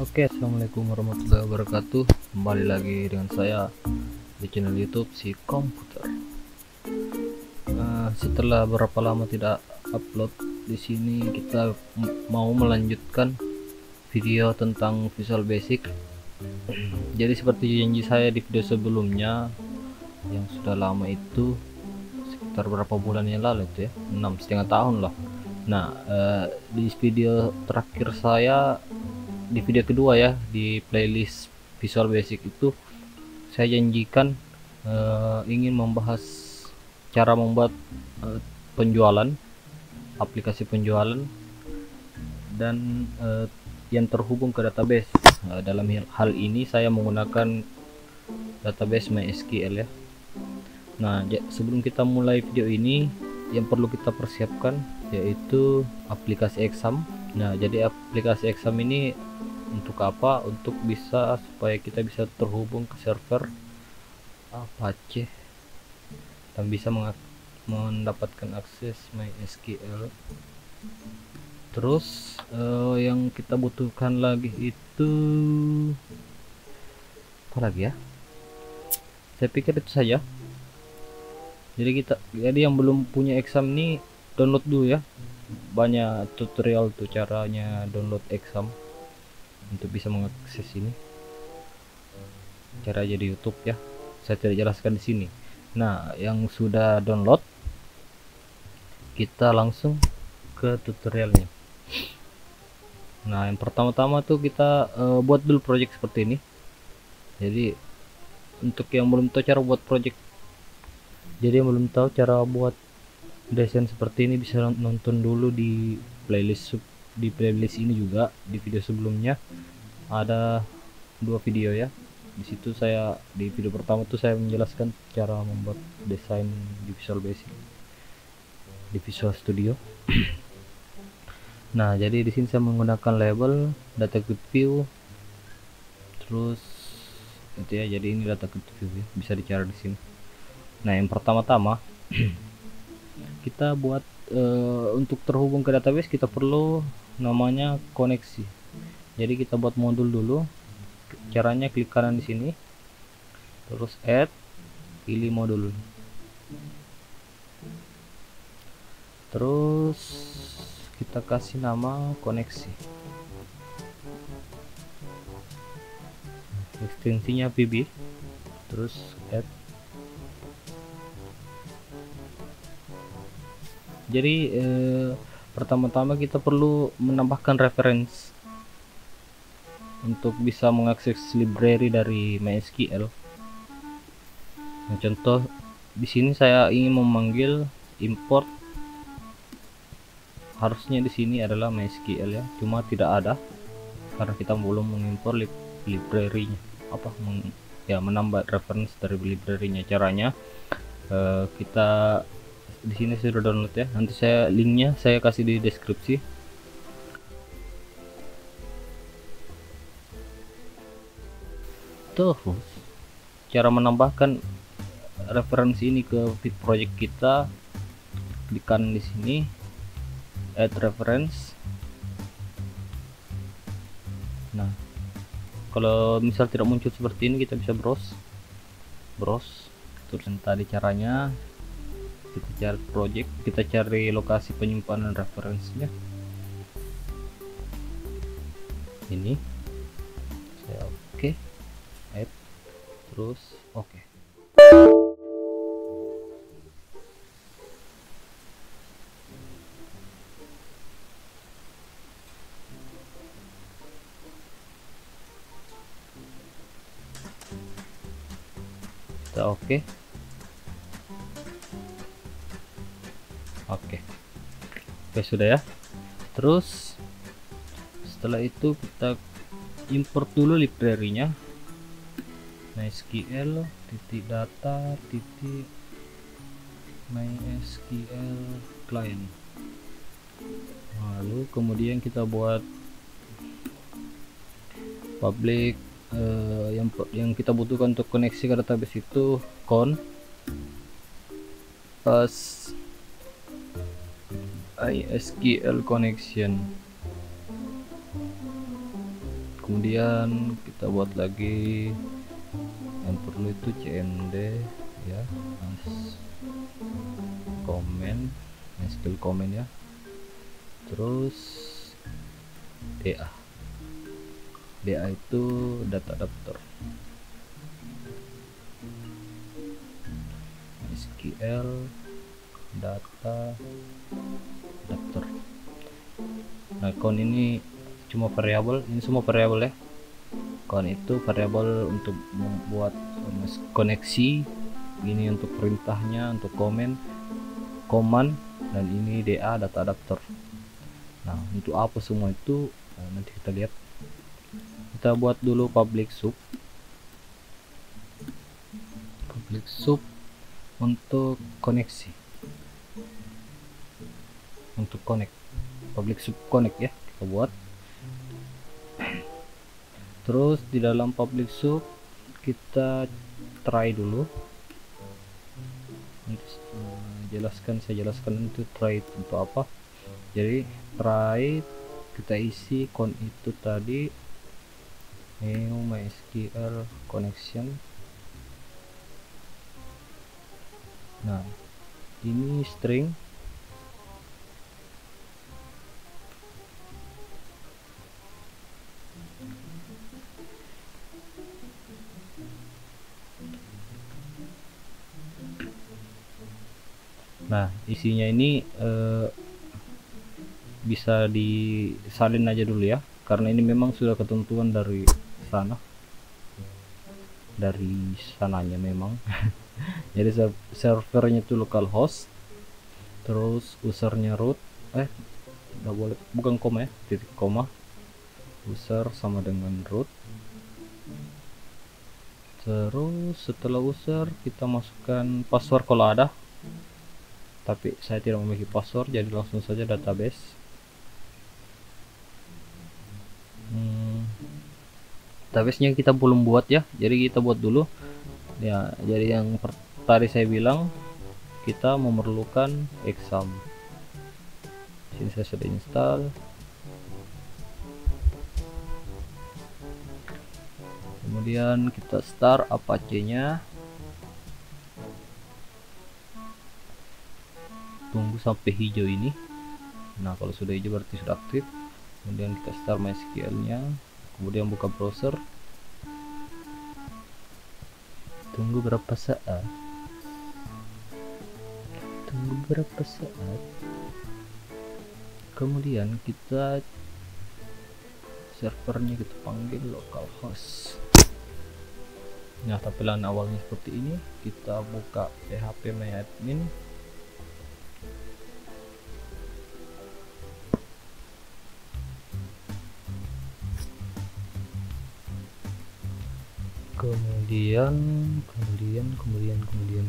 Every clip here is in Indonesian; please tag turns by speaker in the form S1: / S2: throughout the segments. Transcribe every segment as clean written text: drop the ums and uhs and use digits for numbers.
S1: Oke, assalamualaikum warahmatullahi wabarakatuh. Kembali lagi dengan saya di channel YouTube si komputer. Setelah berapa lama tidak upload, di sini kita mau melanjutkan video tentang Visual Basic. Jadi seperti janji saya di video sebelumnya yang sudah lama itu, sekitar berapa bulan yang lalu itu ya, 6,5 tahun lah. Nah, di video terakhir saya, di video kedua ya, di playlist Visual Basic itu saya janjikan ingin membahas cara membuat penjualan, aplikasi penjualan, dan yang terhubung ke database. Dalam hal ini saya menggunakan database MySQL ya. Nah, sebelum kita mulai video ini, yang perlu kita persiapkan yaitu aplikasi exam. Nah, jadi aplikasi exam ini untuk apa? Untuk supaya kita bisa terhubung ke server Apache dan bisa mendapatkan akses MySQL. Terus yang kita butuhkan lagi itu apa lagi ya? Saya pikir itu saja. Jadi yang belum punya exam nih download dulu ya. Banyak tutorial tuh caranya download exam untuk bisa mengakses ini. Cara aja di YouTube ya. Saya tidak jelaskan di sini. Nah, yang sudah download, kita langsung ke tutorialnya. Nah, yang pertama-tama tuh kita buat dulu project seperti ini. Jadi untuk yang belum tahu cara buat project, desain seperti ini, bisa nonton dulu di playlist ini juga. Di video sebelumnya ada 2 video ya. Di situ di video pertama tuh saya menjelaskan cara membuat desain di Visual Basic, di Visual Studio. Nah, jadi di sini saya menggunakan label data grid view, terus itu ya. Jadi ini data grid view ya, bisa dicari di sini. Nah, yang pertama-tama kita buat untuk terhubung ke database, kita perlu namanya koneksi. Jadi kita buat modul dulu. Caranya klik kanan di sini, terus add, pilih modul, terus kita kasih nama koneksi, ekstensinya pb, terus add. Jadi pertama-tama kita perlu menambahkan reference untuk bisa mengakses library dari MySQL. Nah, contoh di sini saya ingin memanggil import, harusnya di sini adalah MySQL ya, cuma tidak ada karena kita belum mengimpor library-nya, menambah reference dari library-nya. Caranya kita di sini sudah download ya, nanti linknya saya kasih di deskripsi. Tuh, cara menambahkan referensi ini ke project kita, klik kanan di sini, add reference. Nah, kalau misal tidak muncul seperti ini, kita bisa browse terus. Tadi caranya kita cari project, kita cari lokasi penyimpanan referensinya ini. Saya oke, add, terus oke. Kita oke. Oke, sudah ya. Terus setelah itu kita import dulu library-nya, MySQL .data MySQL client. Lalu kemudian kita buat public. Yang kita butuhkan untuk koneksi ke database itu MySQL connection Kemudian kita buat lagi yang perlu itu cmd ya, as comment, skill comment ya, terus da itu data adapter, SQL data adapter. Nah count ini cuma variabel, ini semua variabel ya. Count itu variabel untuk membuat koneksi, ini untuk perintahnya, untuk command, dan ini data adapter. Nah untuk apa semua itu, nanti kita lihat. Kita buat dulu public sub untuk koneksi, untuk connect, public sub connect ya, kita buat. Terus di dalam public sub kita try dulu. Saya jelaskan itu try untuk apa. Jadi try kita isi count itu tadi new MySQL connection. Nah ini string, nah isinya ini bisa disalin aja dulu ya, karena ini memang sudah ketentuan dari sananya memang. Jadi servernya itu localhost, terus usernya root, udah boleh bukan koma ya, titik koma, user sama dengan root. Terus setelah user kita masukkan password kalau ada, tapi saya tidak memiliki password, jadi langsung saja database. Database-nya kita belum buat ya, jadi kita buat dulu ya. Jadi yang tadi saya bilang kita memerlukan exam. Sini saya sudah install. Kemudian kita start Apache-nya, tunggu sampai hijau ini. Nah kalau sudah hijau berarti sudah aktif. Kemudian kita start MySQL-nya, kemudian buka browser, tunggu berapa saat, kemudian kita servernya kita panggil localhost. Nah tampilan awalnya seperti ini. Kita buka phpMyAdmin,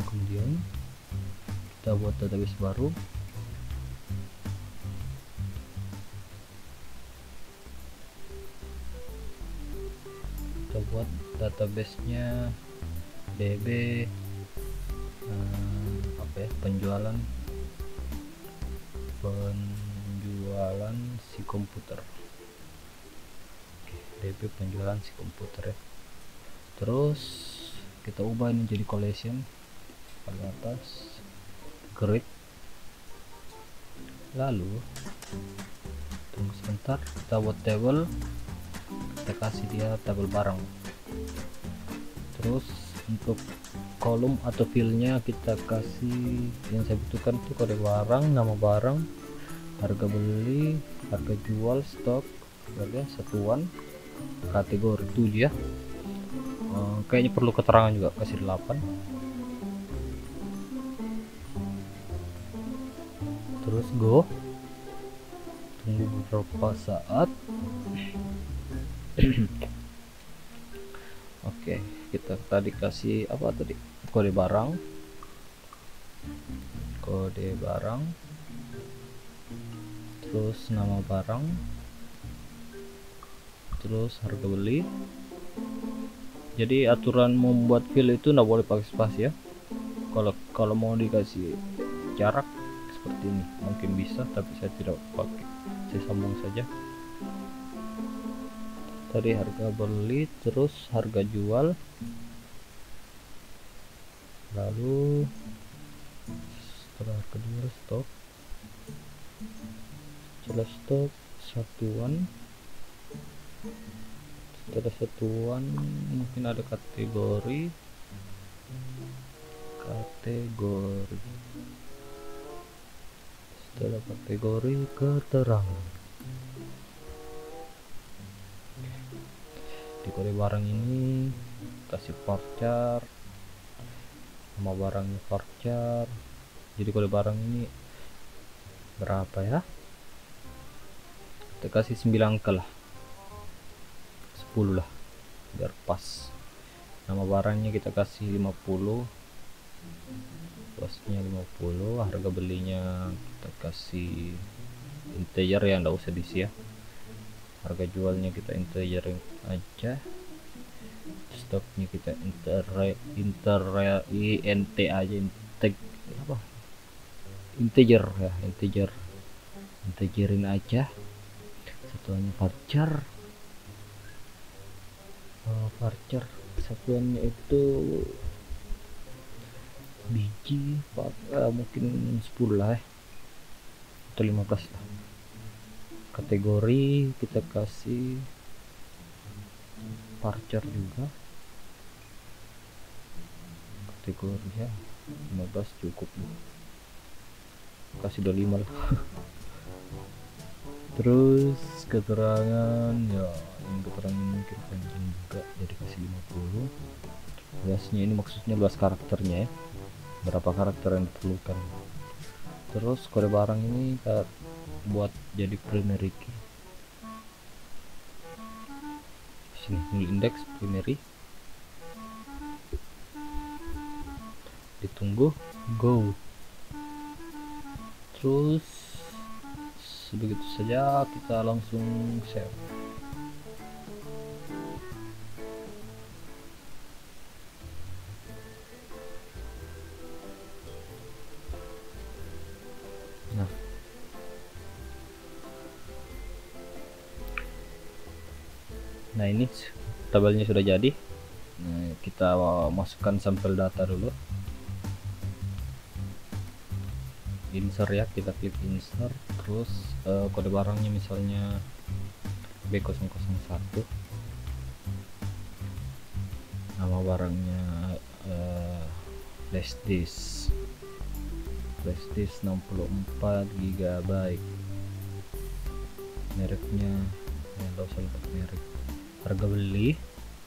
S1: kemudian kita buat database baru. Kita buat database-nya db penjualan si komputer. db penjualan si komputer ya. Terus kita ubah ini jadi collection, paling atas grid, lalu tunggu sebentar, kita buat table, kita kasih dia tabel barang. Terus untuk kolom atau filenya kita kasih yang saya butuhkan itu kode barang, nama barang, harga beli, harga jual, stok, harga satuan, kategori 7 ya. Kayaknya perlu keterangan juga, kasih 8. Terus go, tunggu beberapa saat. Oke, kita tadi kasih apa tadi, kode barang, terus nama barang, terus harga beli. Jadi aturan membuat file itu nggak boleh pakai spasi ya. Kalau mau dikasih jarak seperti ini mungkin bisa, tapi saya tidak pakai, saya sambung saja. tadi harga beli, terus harga jual, lalu setelah harga jual stok, setelah stok satuan, setelah satuan mungkin ada kategori, setelah kategori keterangan. Di kode barang ini kasih varchar, nama barangnya varchar. Jadi kode barang ini berapa ya, kita kasih 9 angka lah, 10 lah biar pas. Nama barangnya kita kasih 50, luasnya 50, harga belinya kita kasih integer ya, nggak usah diisi ya. Harga jualnya kita integer aja, stoknya kita int aja, integer ya, integerin aja. Satuannya varchar, satuannya itu biji, mungkin 10 lah atau 15 lah. Kategori kita kasih varchar juga, kategori ya 15 cukup, kasih 25 lah. Terus keterangan ya, ini keterangan mungkin panjang juga, jadi kasih 50. Luasnya ini maksudnya luas karakternya ya, berapa karakter yang diperlukan. Terus kode barang ini kita buat jadi primary key. Sini nil index primary, ditunggu go. Terus begitu saja, kita langsung save. Nah ini tabelnya sudah jadi. Nah, kita masukkan sampel data dulu, insert ya, kita klik insert. Terus kode barangnya misalnya B001, nama barangnya flash disk 64 GB, mereknya ya nggak usah lupa merek. Harga beli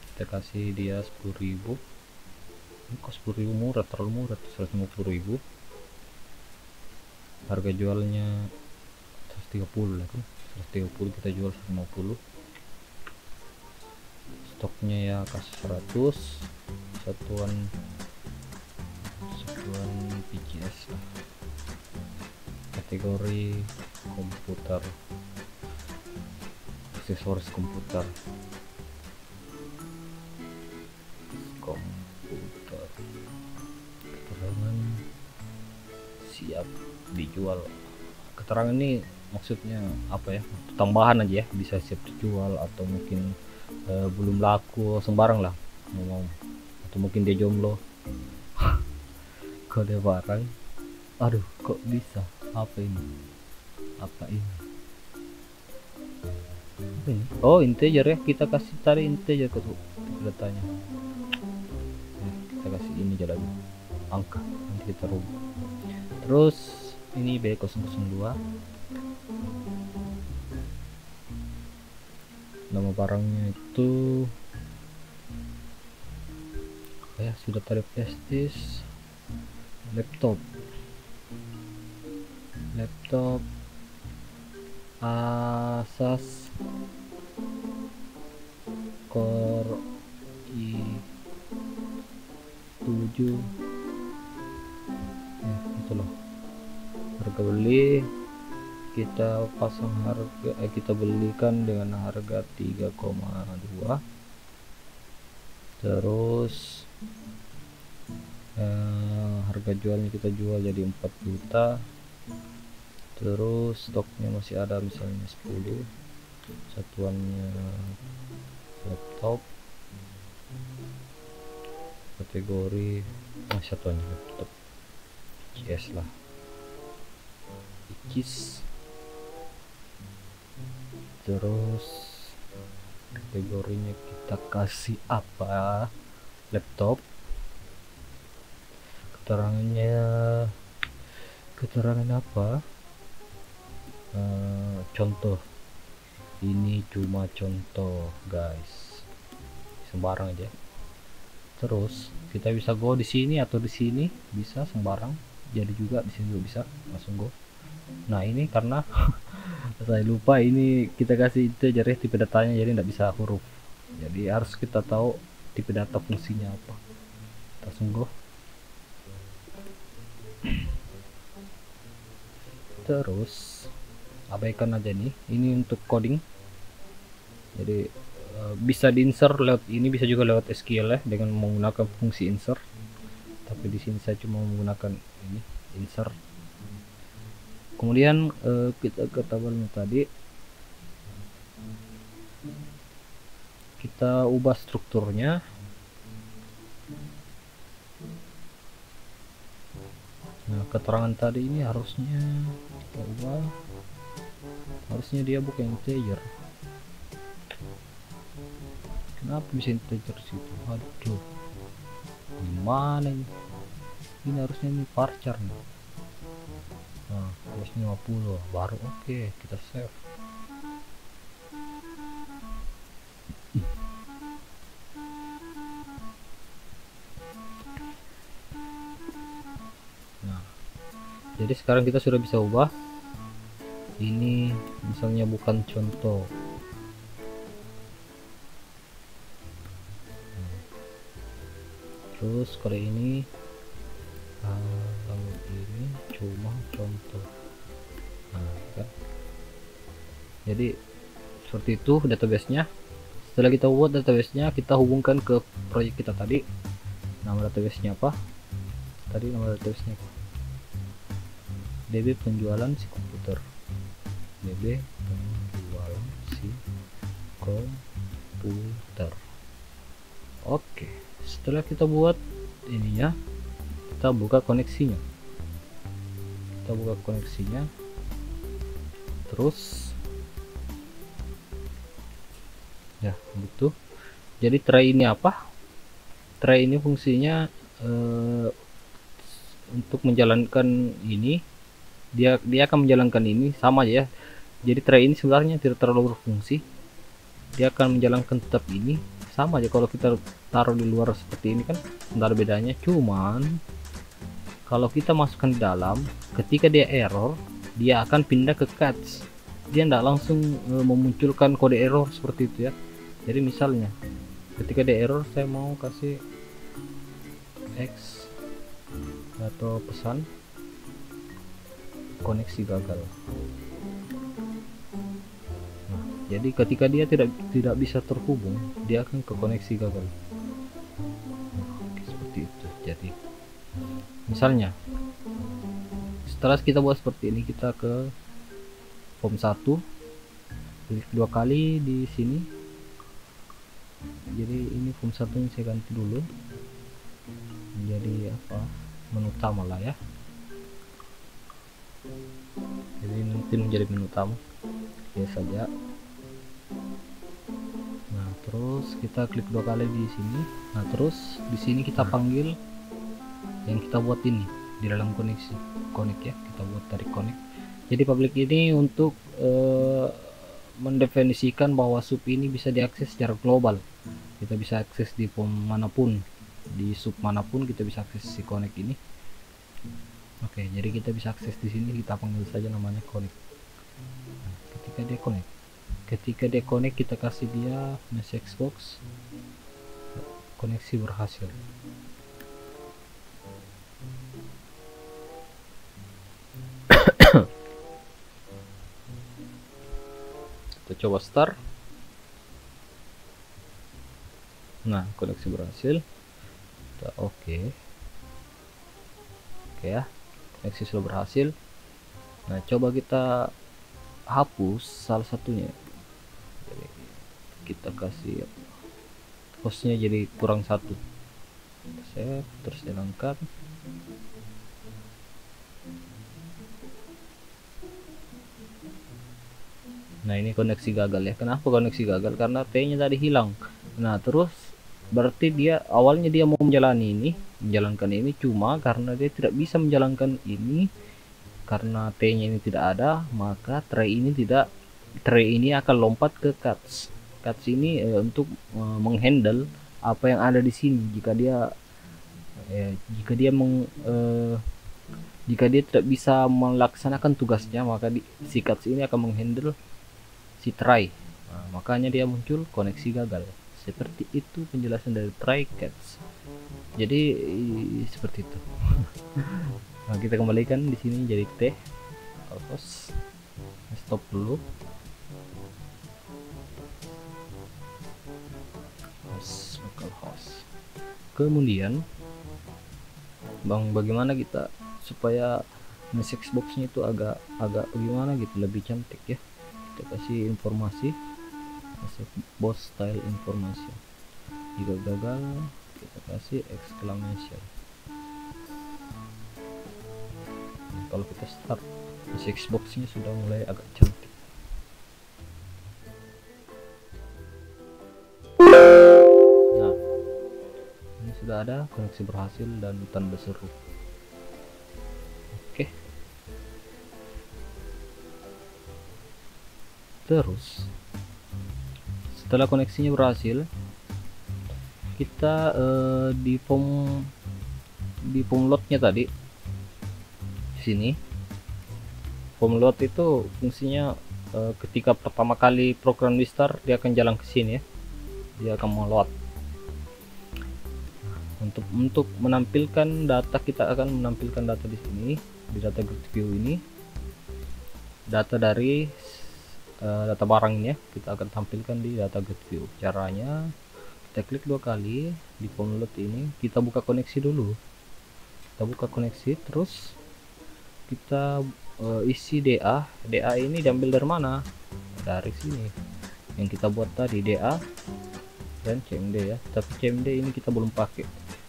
S1: kita kasih dia 10.000. Ini kok 10.000 murah, terlalu murah, 150.000. Harga jualnya 130 lah kan, 130 kita jual 150. Stoknya ya kasih 100, satuan PCS lah. Kategori komputer, aksesoris komputer, keterangan siap dijual. Keterangan ini maksudnya apa ya, tambahan aja ya, bisa siap dijual atau mungkin belum laku, sembarang lah ngomong, atau mungkin dia jomblo. Kode barang, aduh kok bisa, apa ini, apa ini, oh integer ya, kita kasih tadi integer ke datanya. Kita kasih ini aja lagi, angka, nanti kita rubah. Terus ini B002, nama barangnya itu ya sudah tadi flash disk, laptop Asus Core i7 ya, itu loh. Harga beli kita pasang harga, kita belikan dengan harga 3,2. Terus harga jualnya kita jual jadi 4 juta. Terus stoknya masih ada misalnya 10, satuannya laptop, kategori satunya laptop CS lah, ICIS. Terus kategorinya kita kasih apa, laptop. Keterangan apa, contoh, ini cuma contoh guys, sembarang aja. Terus kita bisa go di sini atau di sini, bisa sembarang, jadi juga di sini juga bisa langsung go. Nah ini karena saya lupa ini kita kasih integer ya tipe datanya, jadi tidak bisa huruf, jadi harus kita tahu tipe data fungsinya apa. Langsung go. Terus abaikan aja nih, ini untuk coding, jadi bisa diinsert lewat ini, bisa juga lewat SQL ya dengan menggunakan fungsi insert, tapi di sini saya cuma menggunakan ini insert. Kemudian kita ke tabelnya tadi, kita ubah strukturnya. Nah keterangan tadi ini harusnya kita ubah, harusnya dia bukan integer. Kenapa bisa integer situ? Aduh, gimana ini? Ini harusnya ini varchar nih. Nah harusnya 50 baru oke, kita save. Nah jadi sekarang kita sudah bisa ubah ini, misalnya bukan contoh. Terus kalau ini lalu ini cuma contoh. Nah kan, jadi seperti itu databasenya. Setelah kita buat databasenya, kita hubungkan ke proyek kita tadi. Nama databasenya apa tadi? Nama databasenya DB penjualan si komputer, DB penjualan si komputer. Oke, setelah kita buat ininya, kita buka koneksinya. Terus ya begitu. Jadi tray ini apa? Tray ini fungsinya untuk menjalankan ini, dia akan menjalankan ini sama aja ya. Jadi tray ini sebenarnya tidak terlalu berfungsi, dia akan menjalankan tetap ini sama aja. Kalau kita taruh di luar seperti ini kan tidak ada bedanya, cuman kalau kita masukkan di dalam, ketika dia error, dia akan pindah ke catch, dia tidak langsung memunculkan kode error seperti itu ya. Jadi misalnya ketika dia error, saya mau kasih X atau pesan koneksi gagal. Nah, jadi ketika dia tidak bisa terhubung, dia akan ke koneksi gagal. Nah, seperti itu. Jadi misalnya setelah kita buat seperti ini, kita ke form 1, klik 2 kali di sini. Jadi ini form 1 ini saya ganti dulu menjadi apa, menu utama lah ya. Jadi nanti menjadi menu utama ya saja. Nah terus kita klik 2 kali di sini. Nah terus di sini kita panggil yang kita buat ini di dalam koneksi connect ya, kita buat dari connect. Jadi public ini untuk mendefinisikan bahwa sub ini bisa diakses secara global. Kita bisa akses di form manapun, di sub manapun kita bisa akses si connect ini. Oke, jadi kita bisa akses di sini, kita panggil saja namanya connect. Nah, ketika dia connect kita kasih dia message box, koneksi berhasil. Kita coba start. Nah koneksi berhasil. Oke ya, koneksi sudah berhasil. Nah coba kita hapus salah satunya. Jadi kita kasih hostnya jadi kurang satu. Save, terus hilangkan. Nah ini koneksi gagal ya. Kenapa koneksi gagal? Karena T nya tadi hilang. Nah terus berarti dia awalnya dia mau menjalankan ini, cuma karena dia tidak bisa menjalankan ini karena T nya ini tidak ada, maka tray ini akan lompat ke cuts ini untuk menghandle apa yang ada di sini. Jika dia tidak bisa melaksanakan tugasnya, maka si cuts ini akan menghandle si try. Nah, makanya dia muncul koneksi gagal. Seperti itu penjelasan dari try catch. Jadi seperti itu. Nah, kita kembalikan di sini jadi T localhost. Stop dulu. Localhost. Kemudian bagaimana kita supaya message boxnya itu agak gimana gitu, lebih cantik ya. Kita kasih informasi message box style information. Jika gagal kita kasih exclamation. Nah, kalau kita start message boxnya sudah mulai agak cantik. Nah ini sudah ada koneksi berhasil dan tanda seru. Oke, terus setelah koneksinya berhasil, kita di form loadnya tadi di sini. Form load itu fungsinya ketika pertama kali program di start dia akan jalan ke sini ya, dia akan meload. Untuk menampilkan data, kita akan menampilkan data di sini di data grid view ini, data dari data barang ini ya, kita akan tampilkan di data grid view. Caranya kita klik 2 kali di form load ini, kita buka koneksi dulu, kita buka koneksi, terus kita isi DA ini diambil dari mana? Dari sini yang kita buat tadi, DA dan CMD ya. Tapi CMD ini kita belum pakai,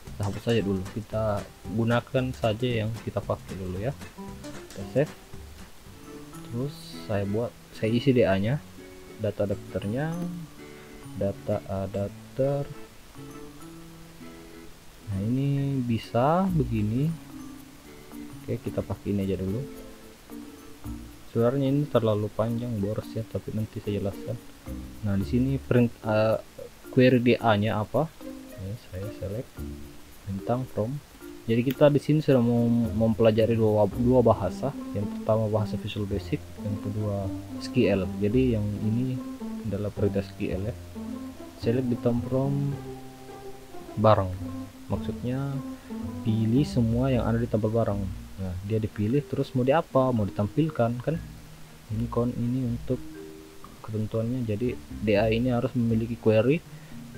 S1: kita hapus saja dulu, kita gunakan saja yang kita pakai dulu ya. Kita save, terus saya isi DA nya, data adapternya, data adapter. Nah ini bisa begini. Oke, kita pakai ini aja dulu. Sebenarnya ini terlalu panjang boros ya, tapi nanti saya jelaskan. Nah di sini print query DA nya apa? Ini saya select bintang from. Jadi kita di sini sudah mau mempelajari dua bahasa. Yang pertama bahasa Visual Basic, yang kedua SQL. Jadi yang ini adalah perintah SQL ya. Select bintang from barang, maksudnya pilih semua yang ada di tabel barang. Nah dia dipilih, terus mau diapa, mau ditampilkan kan. Ini untuk ketentuannya. Jadi DA ini harus memiliki query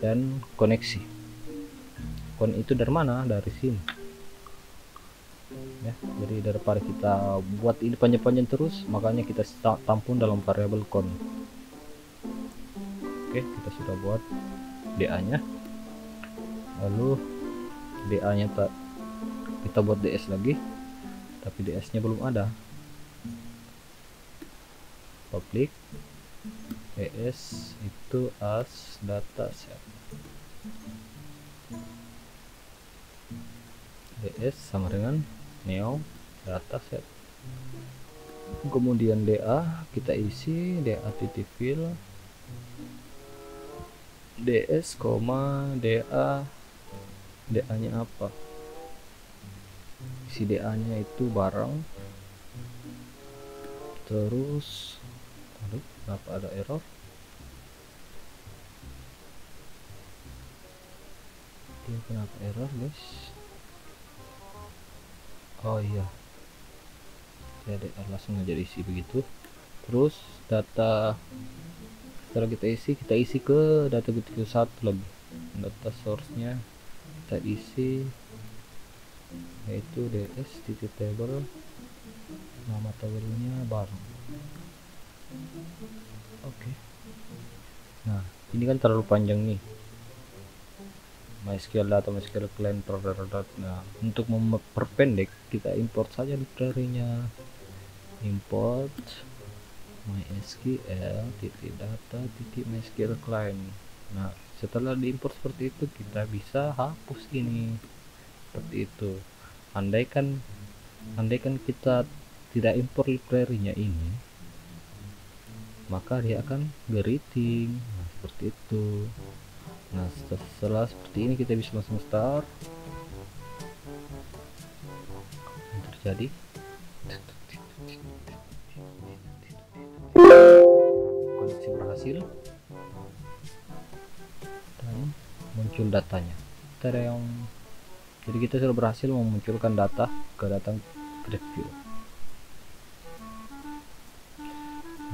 S1: dan koneksi. Itu dari mana? Dari sini ya. Jadi daripada kita buat ini panjang-panjang terus, makanya kita tampung dalam variabel con. Oke, kita sudah buat DA nya, lalu DA nya kita buat DS lagi, tapi DS nya belum ada. Public DS itu as dataset, DS sama dengan neo dataset. Kemudian DA kita isi DA titik fill DS, DA nya apa, isi DA nya itu barang. Terus aduh, kenapa ada error? Dia kenapa error guys? Oh iya, jadi langsung aja diisi begitu. Terus data setelah kita isi ke data gitu satu lagi, data source nya kita isi, yaitu ds titik table, nama tabelnya barang. Oke. Nah ini kan terlalu panjang nih, MySQL data, MySQL client, provider. Nah, untuk memperpendek kita import saja library-nya. Import MySQL data MySQL client. Nah, setelah diimport seperti itu, kita bisa hapus ini seperti itu. Andaikan kita tidak import library-nya ini, maka dia akan berating. Nah, seperti itu. Nah, setelah seperti ini kita bisa langsung start. Yang terjadi koneksi berhasil dan muncul datanya. Jadi kita sudah berhasil memunculkan data ke data preview.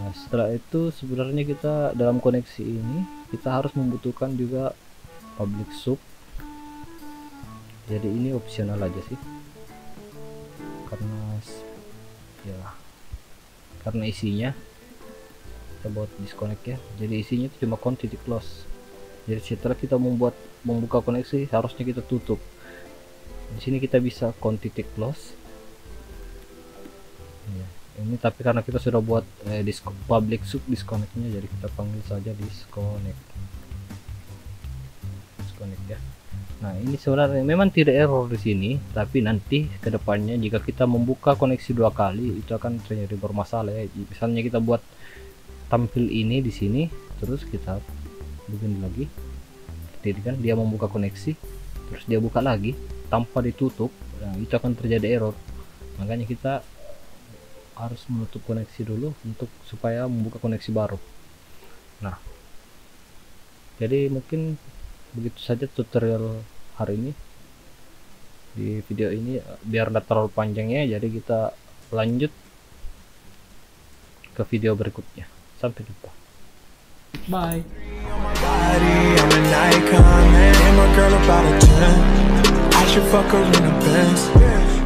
S1: Nah, setelah itu sebenarnya kita dalam koneksi ini kita harus membutuhkan juga public sub. Jadi ini opsional aja sih, karena isinya kita buat disconnect ya. Jadi isinya itu cuma count titik close. Jadi setelah kita membuka koneksi, harusnya kita tutup. Di sini kita bisa count titik close ya. Ini tapi karena kita sudah buat public sub disconnectnya, jadi kita panggil saja disconnect ya. Nah, ini sebenarnya memang tidak error di sini, tapi nanti kedepannya jika kita membuka koneksi 2 kali itu akan terjadi bermasalah ya. Misalnya kita buat tampil ini di sini, terus kita begini lagi, jadi kan dia membuka koneksi, terus dia buka lagi tanpa ditutup. Nah, itu akan terjadi error. Makanya kita harus menutup koneksi dulu supaya membuka koneksi baru. Nah, jadi mungkin begitu saja tutorial hari ini. Di video ini biar tidak terlalu panjang ya, jadi kita lanjut ke video berikutnya. Sampai jumpa, bye. I should fuck her in the Benz.